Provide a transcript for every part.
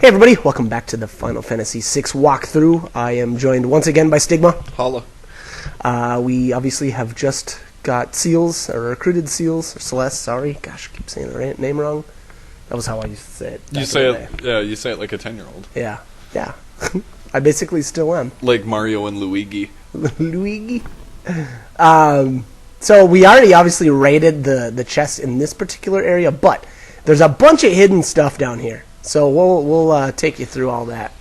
Hey everybody, welcome back to the Final Fantasy VI walkthrough. I am joined once again by Stigma. Holla. We obviously have just got Seals, or recruited Seals, or Celeste, sorry. Gosh, I keep saying the name wrong. That was how I used to say it. You say it, yeah, you say it like a 10-year-old. Yeah. I basically still am. Like Mario and Luigi. Luigi? So we already obviously raided the chest in this particular area, but there's a bunch of hidden stuff down here. So we'll take you through all that.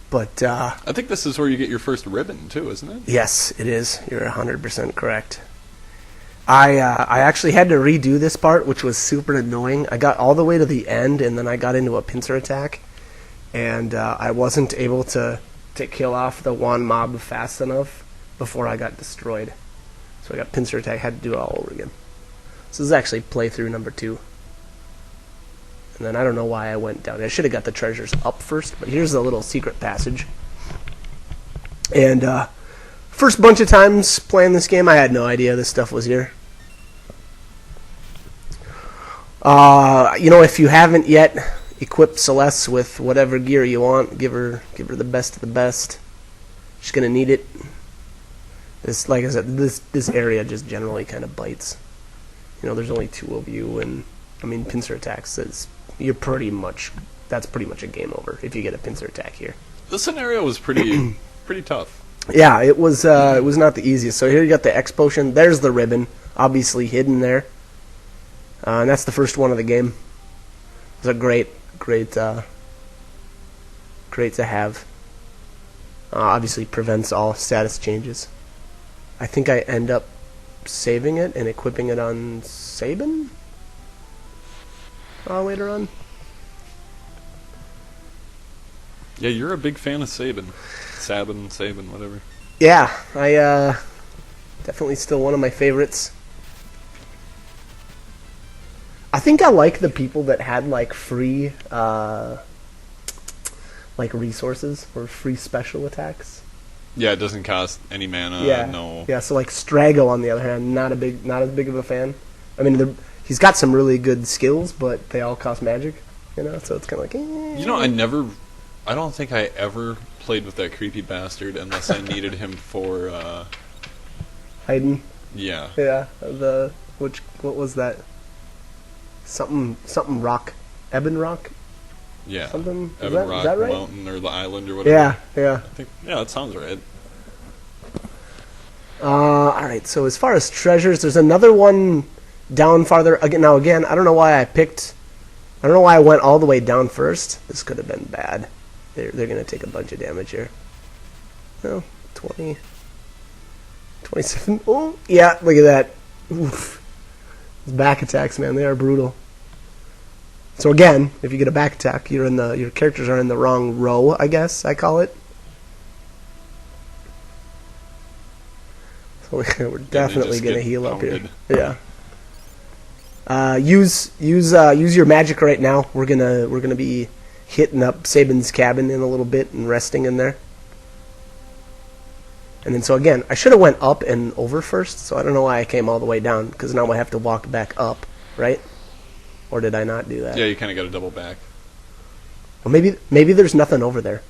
But I think this is where you get your first ribbon too, isn't it? yes, it is. You're 100% correct. I actually had to redo this part, which was super annoying. I got all the way to the end, and then I got into a pincer attack, and I wasn't able to kill off the one mob fast enough before I got destroyed. So I got pincer attack, had to do it all over again. So this is actually playthrough number 2. And then I don't know why I went down. I should have got the treasures up first, but here's a little secret passage. And first bunch of times playing this game, I had no idea this stuff was here. If you haven't yet equipped Celeste with whatever gear you want, give her the best of the best. She's gonna need it. This, like I said, this area just generally kind of bites. There's only 2 of you, and pincer attacks says that's pretty much a game over if you get a pincer attack here. This scenario was pretty tough. Yeah, it was not the easiest. So here you got the X potion. There's the ribbon, obviously hidden there, and that's the first one of the game. It's a great to have. Obviously prevents all status changes. I think I end up saving it and equipping it on Sabin later on. Yeah, you're a big fan of Sabin, whatever. Yeah, I definitely still one of my favorites. I think I like the people that had like free resources or free special attacks. Yeah, it doesn't cost any mana. Yeah, no. Yeah. So like Strago, on the other hand, not as big of a fan. He's got some really good skills, but they all cost magic. So it's kind of like. I don't think I ever played with that creepy bastard unless I needed him for. Haydn. Yeah. Yeah. What was that? Something rock, Ebon Rock. Yeah. Something. Ebon Rock, is that right? Mountain, or the island, or whatever. Yeah. I think, that sounds right. Alright, so as far as treasures, there's another one down farther. Again, I don't know why I went all the way down first. This could have been bad. They're going to take a bunch of damage here. No, 20. 27. Oh, yeah, look at that. Oof. These back attacks, man, they are brutal. So again, if you get a back attack, your characters are in the wrong row, I guess I call it. So we're definitely gonna heal up here. Yeah. Use your magic right now. We're gonna be hitting up Sabin's cabin in a little bit and resting in there. And then so again, I should have went up and over first. So I don't know why I came all the way down, because now I have to walk back up, right? Or did I not do that? Yeah, you kind of got to double back. Well, maybe there's nothing over there.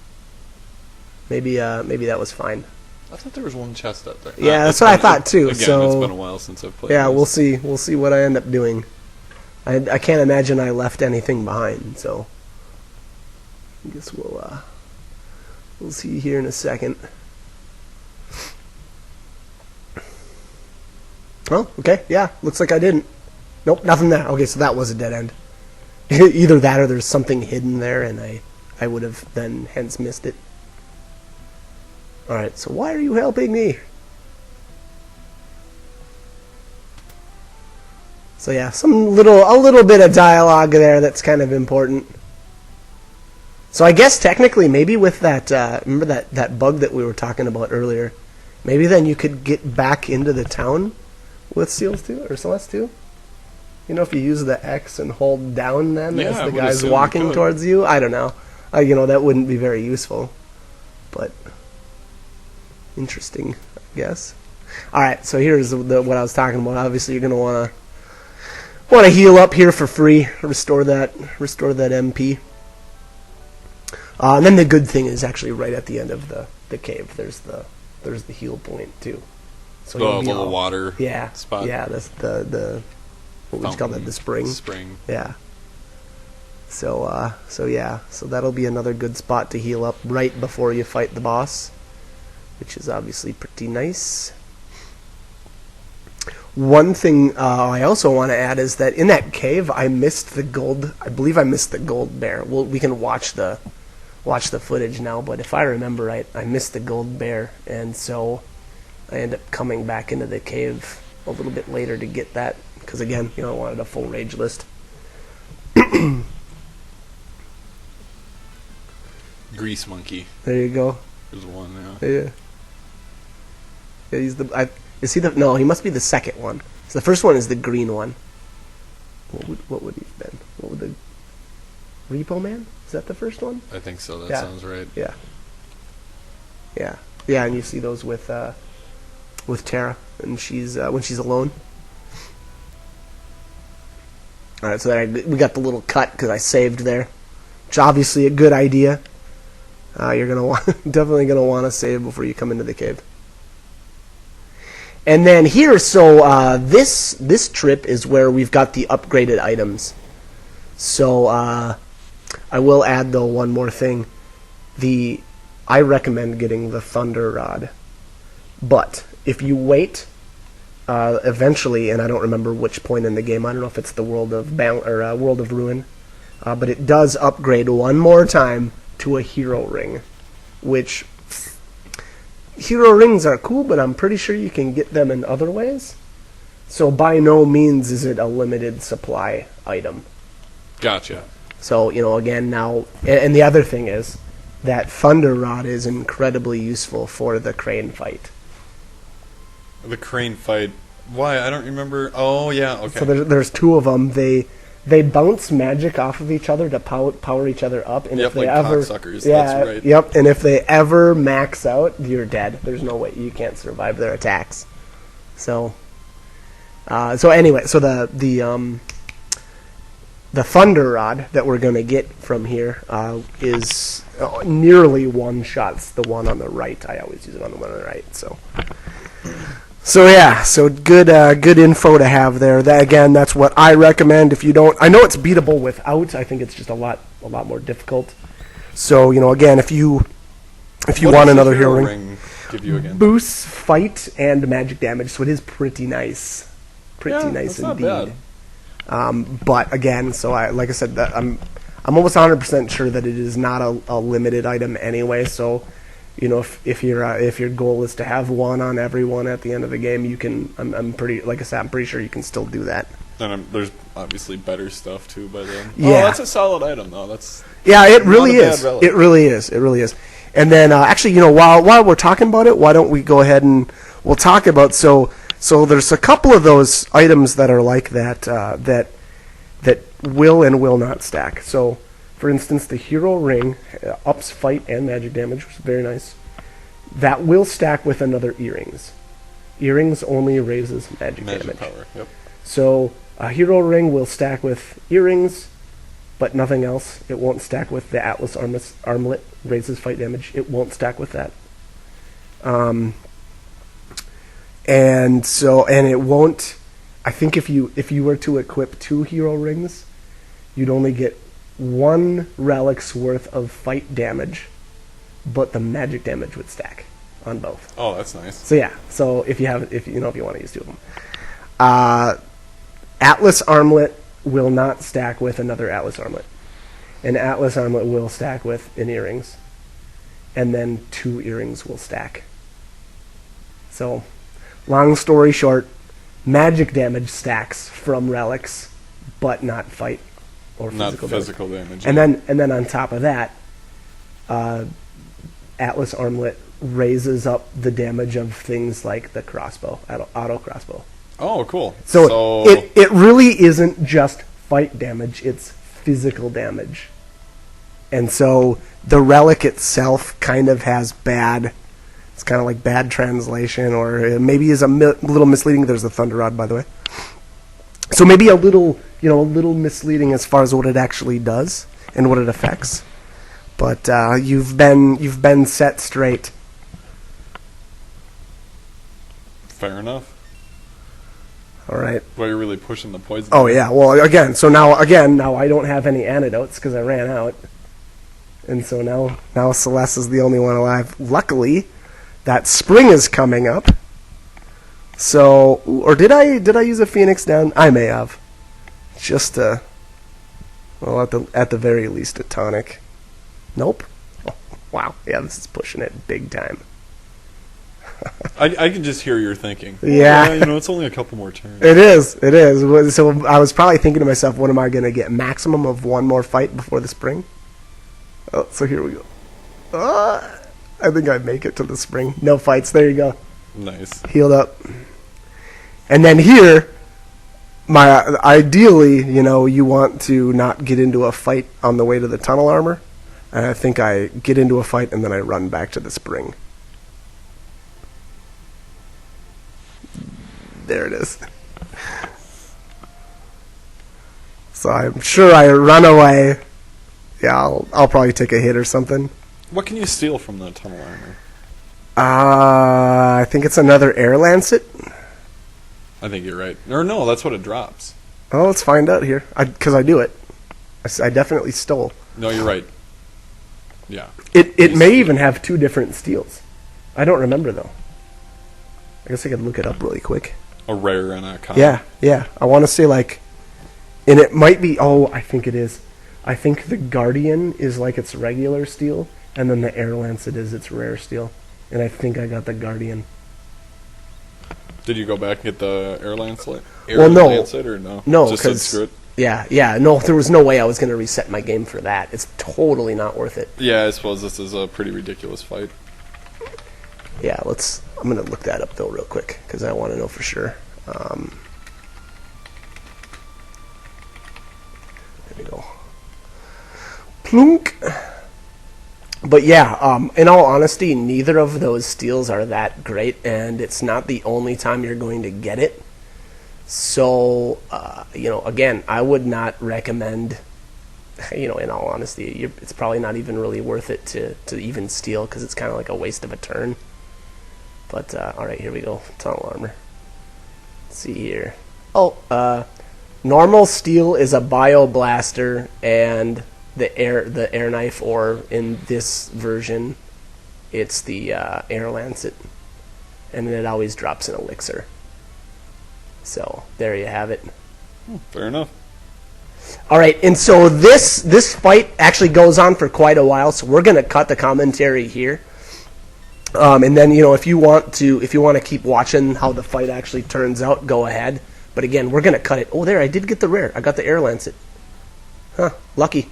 Maybe that was fine. I thought there was one chest up there. Yeah, that's what I thought too. Again, so it's been a while since I've played. Yeah, this. we'll see what I end up doing. I can't imagine I left anything behind. So I guess we'll see here in a second. Oh, okay, yeah, looks like I didn't. Nope, nothing there. Okay, so that was a dead end. Either that or there's something hidden there, and I would have then hence missed it. Alright, so why are you helping me? So yeah, a little bit of dialogue there that's kind of important. So I guess technically maybe with that, remember that bug that we were talking about earlier, maybe then you could get back into the town with Seals 2, or Celeste 2? If you use the X and hold down then as the guy's walking towards you? I don't know. That wouldn't be very useful. But interesting, I guess. Alright, so here's what I was talking about. Obviously, you're going to want to Want to heal up here for free, restore that MP. And then the good thing is actually right at the end of the cave. There's the heal point too. So The you'll be little all- water yeah spot. Yeah, that's the what would you call that? The spring. Spring. Yeah. So that'll be another good spot to heal up right before you fight the boss, which is obviously pretty nice. One thing I also want to add is that in that cave, I missed the gold. I believe I missed the gold bear. Well, we can watch the footage now, but if I remember right, I missed the gold bear, and so I end up coming back into the cave a little bit later to get that, because again, I wanted a full rage list. Grease monkey. There you go. There's one now. Yeah. Yeah, he's is he the? No, he must be the second one. So the first one is the green one. What would he have been? What would the Repo Man? Is that the first one? I think so. That Yeah. sounds right. Yeah. Yeah, and you see those with Tara, and she's when she's alone. All right, so we got the little cut because I saved there, which is obviously a good idea. You're definitely gonna want to save before you come into the cave. And then here, so this trip is where we've got the upgraded items. So I will add though one more thing. I recommend getting the Thunder Rod, but if you wait, eventually, and I don't remember which point in the game. I don't know if it's the World of World of Ruin, but it does upgrade one more time to a Hero Ring, which Hero Rings are cool, but I'm pretty sure you can get them in other ways. So by no means is it a limited supply item. Gotcha. So, again, now, and the other thing is that Thunder Rod is incredibly useful for the crane fight. The crane fight. Why? I don't remember. Oh, yeah, okay. So there's two of them. They bounce magic off of each other to power each other up. And Yep, if they like ever, cocksuckers, yeah, that's right. Yep, and if they ever max out, you're dead. There's no way you can't survive their attacks. So anyway, so the Thunder Rod that we're going to get from here is nearly one-shots the one on the right. I always use it on the one on the right. So yeah, so good info to have there. That's what I recommend. If you don't, I know it's beatable without. I think it's just a lot more difficult. So again, if you What want does the another Hero Ring, give you again? boosts fight and magic damage. So it is pretty nice, nice that's not indeed. bad. But again, so like I said, that I'm almost 100% sure that it is not a limited item anyway. So, if your goal is to have one on everyone at the end of the game, you can. I'm pretty sure you can still do that. And there's obviously better stuff too by then. Yeah. Oh, that's a solid item though. That's Yeah, it really Not a bad is. relic. It really is. And then actually, while we're talking about it, why don't we go ahead and we'll talk about so there's a couple of those items that are like that that will and will not stack. So, for instance, the Hero Ring ups fight and magic damage, which is very nice. That will stack with another Earrings. Earrings only raises magic damage. power. Yep. So a Hero Ring will stack with Earrings, but nothing else. It won't stack with the Atlas Armlet, raises fight damage. It won't stack with that. And it won't. I think if you were to equip 2 Hero Rings, you'd only get 1 relic's worth of fight damage, but the magic damage would stack on both. Oh, that's nice. So yeah. So if you want to use 2 of them, Atlas Armlet will not stack with another Atlas Armlet. An Atlas Armlet will stack with an Earrings, and then 2 Earrings will stack. So, long story short, magic damage stacks from relics, but not fight or Not physical physical damage. And then on top of that, Atlas Armlet raises up the damage of things like the crossbow, auto crossbow. Oh, cool. So it really isn't just fight damage, it's physical damage. And so the relic itself kind of has it's kind of like bad translation, or maybe is a little misleading. There's the Thunder Rod, by the way. So maybe a little misleading as far as what it actually does and what it affects. But you've been set straight. Fair enough. All right. Well, you're really pushing the poison. Oh yeah. Well, again, now I don't have any antidotes because I ran out, and so now Celeste is the only one alive. Luckily, that spring is coming up. So, or did I use a Phoenix down? I may have. Just at the very least a tonic. Nope. Oh, wow. Yeah, this is pushing it big time. I can just hear your thinking. Yeah. It's only a couple more turns. It is. So I was probably thinking to myself, what am I going to get? Maximum of one more fight before the spring? Oh, so here we go. I think I make it to the spring. No fights. There you go. Nice. Healed up. And then here, ideally, you want to not get into a fight on the way to the tunnel armor. And I think I get into a fight and then I run back to the spring. There it is. So I'm sure I run away. Yeah, I'll probably take a hit or something. What can you steal from the tunnel armor? I think it's another air lancet. I think you're right. Or no, that's what it drops. Oh, let's find out here. Because I do it. I definitely stole. No, you're right. Yeah. It may even have two different steals. I don't remember, though. I guess I could look it up really quick. A rare and a common. Yeah. I want to say, and it might be, I think it is. I think the Guardian is like its regular steel, and then the Air Lancet is its rare steel. And I think I got the Guardian. Did you go back and get the Air Lancet? No. Or no? No, just said because screw it? Yeah, no, there was no way I was going to reset my game for that. It's totally not worth it. Yeah, I suppose this is a pretty ridiculous fight. Yeah, I'm going to look that up, though, real quick, because I want to know for sure. There we go. Plunk! But yeah, in all honesty, neither of those steals are that great, and it's not the only time you're going to get it. So, again, I would not recommend, in all honesty, it's probably not even really worth it to even steal, because it's kind of like a waste of a turn. But, alright, here we go. Tunnel armor. Let's see here. Normal steel is a bio blaster, and the air knife, or in this version, it's the air lancet. And then it always drops an elixir. So, there you have it. Fair enough. Alright, and so this fight actually goes on for quite a while, so we're going to cut the commentary here. And then, if you want to keep watching how the fight actually turns out, go ahead. But again, we're going to cut it. Oh, there, I did get the rare. I got the air lancet. Huh, lucky.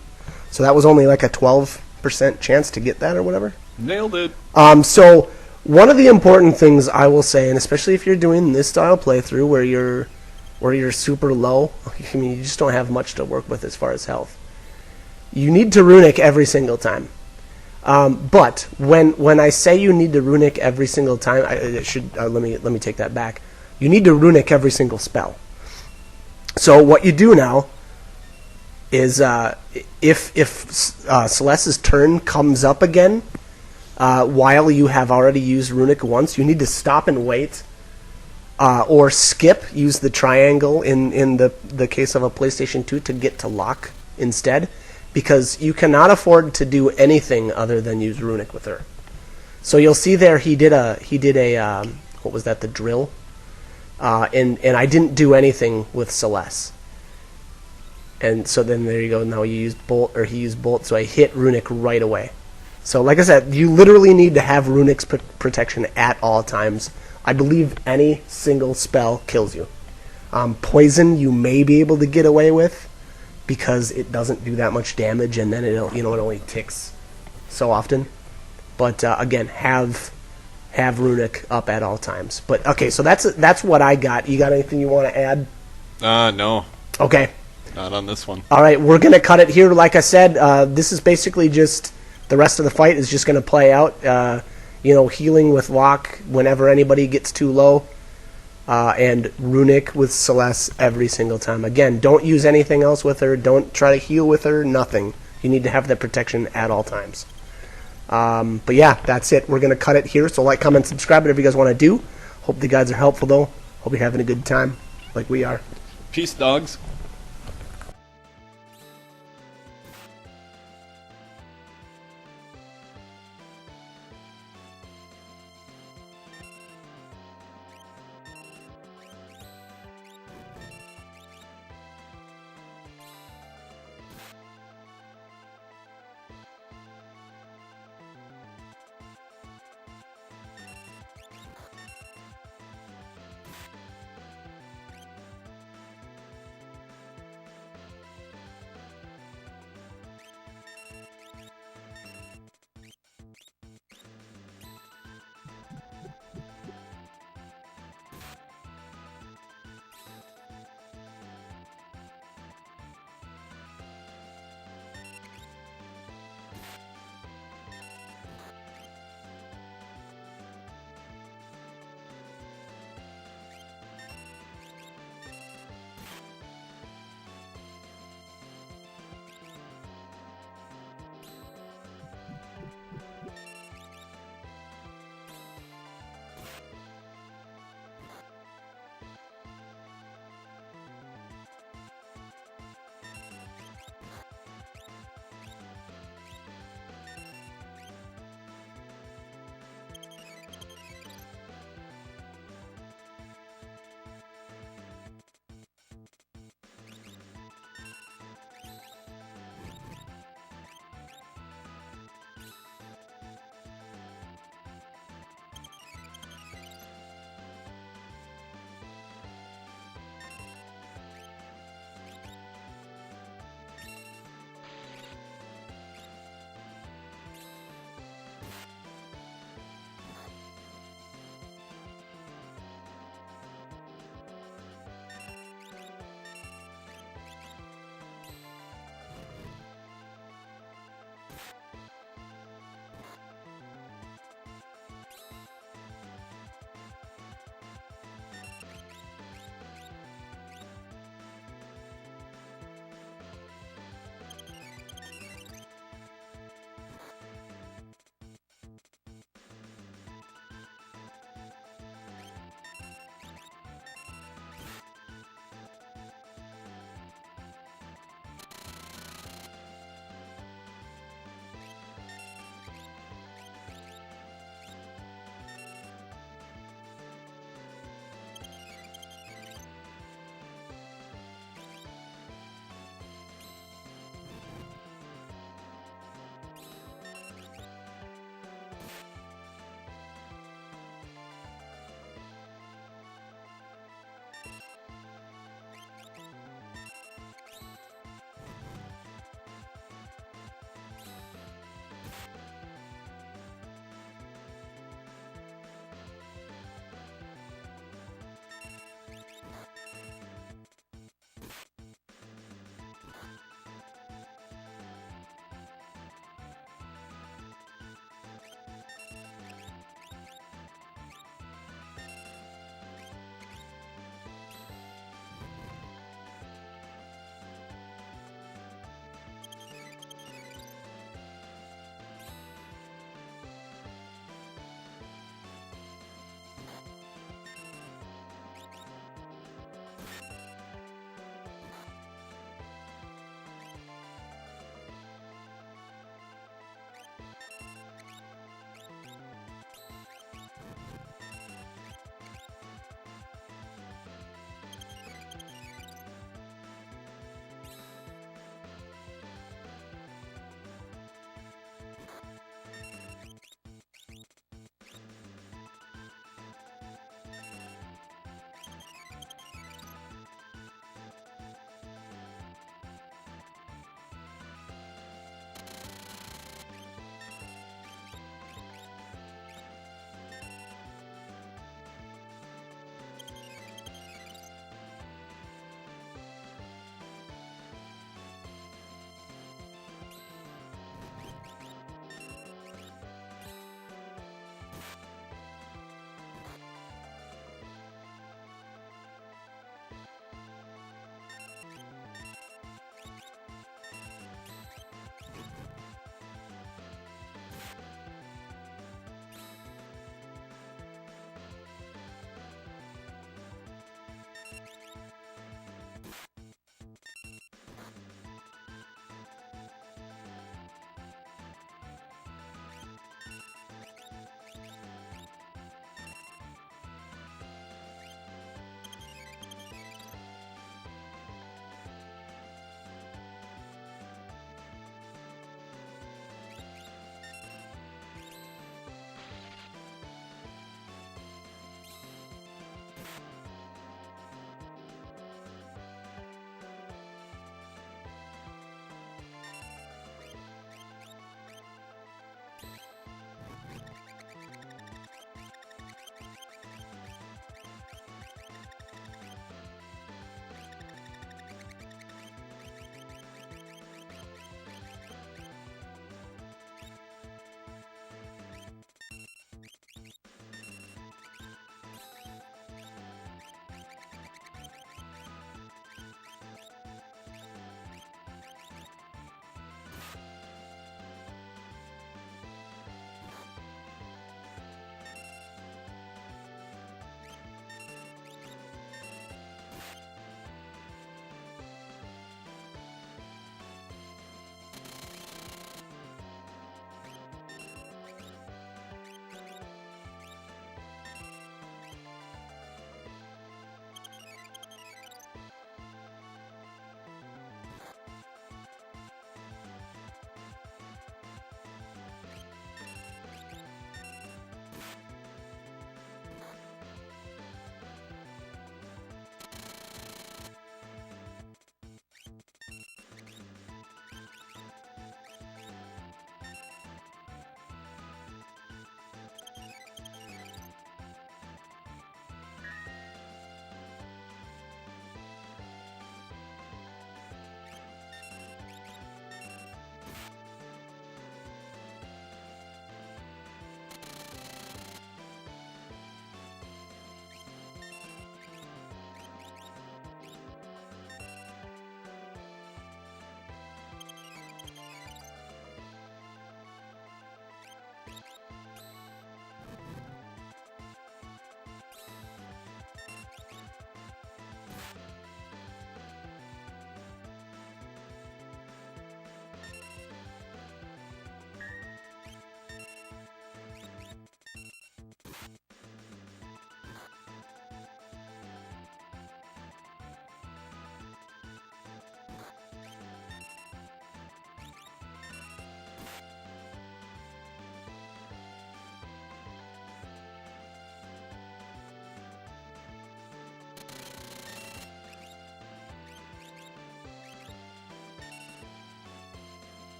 So that was only like a 12% chance to get that or whatever. Nailed it. So one of the important things I will say, and especially if you're doing this style playthrough where you're super low, you just don't have much to work with as far as health. You need to runic every single time. But when I say you need to runic every single time, let me take that back. You need to runic every single spell. So what you do now is if Celeste's turn comes up again while you have already used runic once, you need to stop and wait, or skip. Use the triangle in the case of a PlayStation 2 to get to lock instead. Because you cannot afford to do anything other than use runic with her. So you'll see there he did a what was that, the drill, and I didn't do anything with Celeste. And so then there you go. Now he used bolt, so I hit runic right away. So like I said, you literally need to have runic's protection at all times. I believe any single spell kills you. Poison you may be able to get away with, because it doesn't do that much damage, and then it only ticks so often. But again, have runic up at all times. But okay, so that's what I got. You got anything you want to add? No. Okay. Not on this one. All right, we're gonna cut it here. Like I said, this is basically just the rest of the fight is just gonna play out. Healing with lock whenever anybody gets too low. and Runic with Celeste every single time. Again, don't use anything else with her. Don't try to heal with her. Nothing. You need to have that protection at all times. But yeah, that's it. We're going to cut it here. So like, comment, subscribe, whatever you guys want to do. Hope the guides are helpful, though. Hope you're having a good time like we are. Peace, dogs.